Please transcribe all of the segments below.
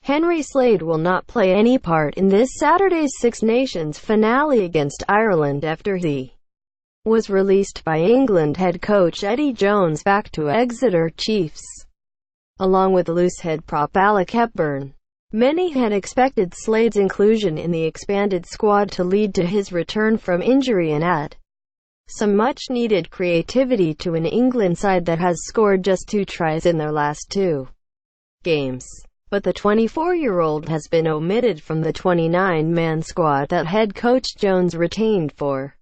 Henry Slade will not play any part in this Saturday's Six Nations finale against Ireland after he was released by England head coach Eddie Jones back to Exeter Chiefs, along with loose head prop Alec Hepburn. Many had expected Slade's inclusion in the expanded squad to lead to his return from injury and add some much-needed creativity to an England side that has scored just 2 tries in their last 2 games. But the 24-year-old has been omitted from the 29-man squad that head coach Jones retained for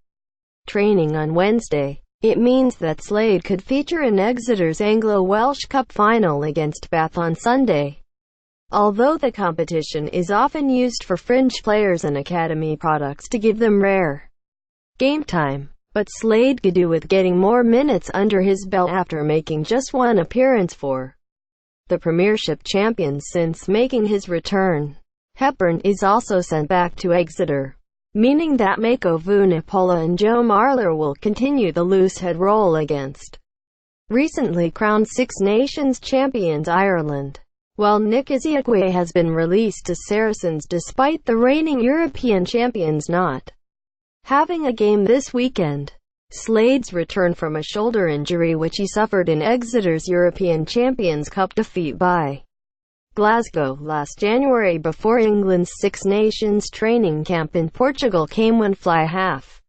training on Wednesday. It means that Slade could feature in Exeter's Anglo-Welsh Cup final against Bath on Sunday. Although the competition is often used for fringe players and academy products to give them rare game time, but Slade could do with getting more minutes under his belt after making just 1 appearance for the Premiership champions since making his return. Hepburn is also sent back to Exeter, meaning that Mako Vunipola and Joe Marler will continue the loose head role against recently crowned Six Nations champions Ireland, while Nick Isiekwe has been released to Saracens despite the reigning European champions not having a game this weekend. Slade's return from a shoulder injury which he suffered in Exeter's European Champions Cup defeat by Glasgow last January before England's Six Nations training camp in Portugal came when fly half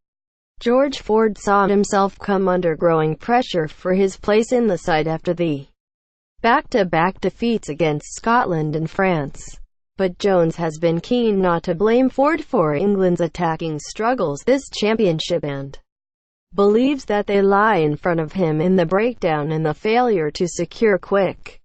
George Ford saw himself come under growing pressure for his place in the side after the back-to-back defeats against Scotland and France. But Jones has been keen not to blame Ford for England's attacking struggles this championship and believes that they lie in front of him in the breakdown and the failure to secure quick,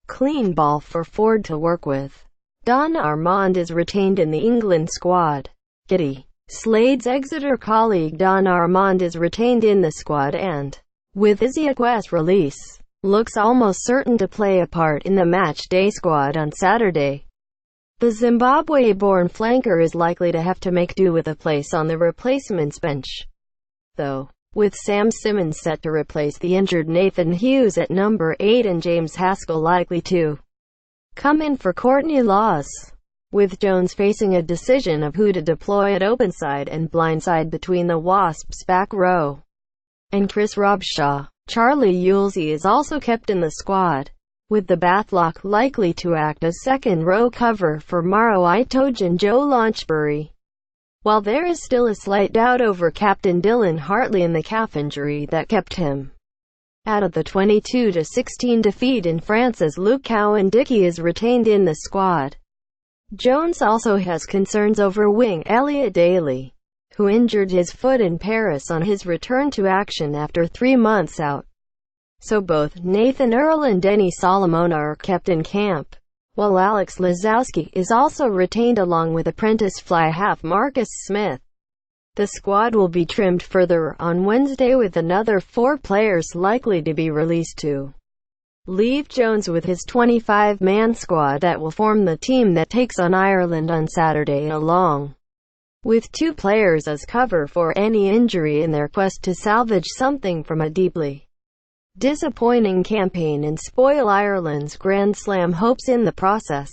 clean ball for Ford to work with. Don Armand is retained in the England squad. Getty. Slade's Exeter colleague Don Armand is retained in the squad and, with Isiekwe's release, looks almost certain to play a part in the match-day squad on Saturday. The Zimbabwe-born flanker is likely to have to make do with a place on the replacements bench, though, with Sam Simmonds set to replace the injured Nathan Hughes at number 8 and James Haskell likely to come in for Courtney Laws, with Jones facing a decision of who to deploy at open side and blindside between the Wasps' back row and Chris Robshaw. Charlie Ewelsey is also kept in the squad, with the Bathlock likely to act as second-row cover for Maro Itoje and Joe Launchbury, while there is still a slight doubt over captain Dylan Hartley and the calf injury that kept him out of the 22-16 defeat in France as Luke Cowan-Dickie is retained in the squad. Jones also has concerns over wing Elliot Daly, who injured his foot in Paris on his return to action after 3 months out. So both Nathan Earl and Denny Solomona are kept in camp, while Alex Lozowski is also retained along with apprentice fly half Marcus Smith. The squad will be trimmed further on Wednesday with another 4 players likely to be released to leave Jones with his 25-man squad that will form the team that takes on Ireland on Saturday, along with 2 players as cover for any injury in their quest to salvage something from a deeply disappointing campaign and spoil Ireland's Grand Slam hopes in the process,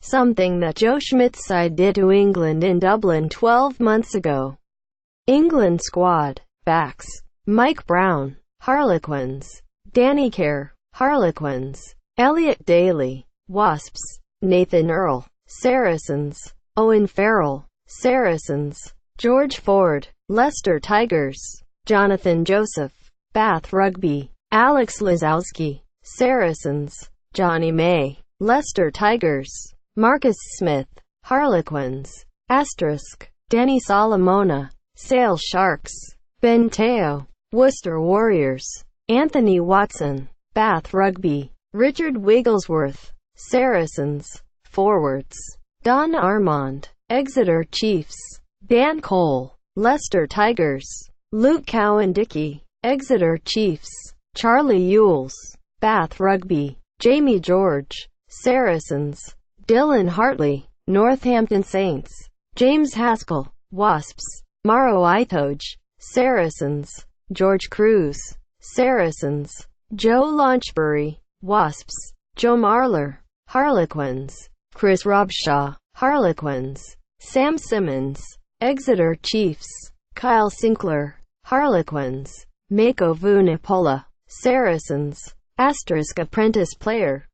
something that Joe Schmidt's side did to England in Dublin 12 months ago. England squad backs: Mike Brown, Harlequins; Danny Kerr, Harlequins; Elliot Daly, Wasps; Nathan Earl, Saracens; Owen Farrell, Saracens; George Ford, Leicester Tigers; Jonathan Joseph, Bath Rugby; Alex Lozowski, Saracens; Johnny May, Leicester Tigers; Marcus Smith, Harlequins; Denny Solomona, Sale Sharks; Ben Teo, Worcester Warriors; Anthony Watson, Bath Rugby; Richard Wigglesworth, Saracens; Forwards: Don Armand, Exeter Chiefs; Dan Cole, Leicester Tigers; Luke Cowan-Dickie, Exeter Chiefs; Charlie Ewels, Bath Rugby; Jamie George, Saracens; Dylan Hartley, Northampton Saints; James Haskell, Wasps; Maro Itoje, Saracens; George Cruz, Saracens; Joe Launchbury, Wasps. Joe Marler, Harlequins. Chris Robshaw, Harlequins. Sam Simmons, Exeter Chiefs. Kyle Sinclair, Harlequins. Mako Vunipola, Saracens. Apprentice player.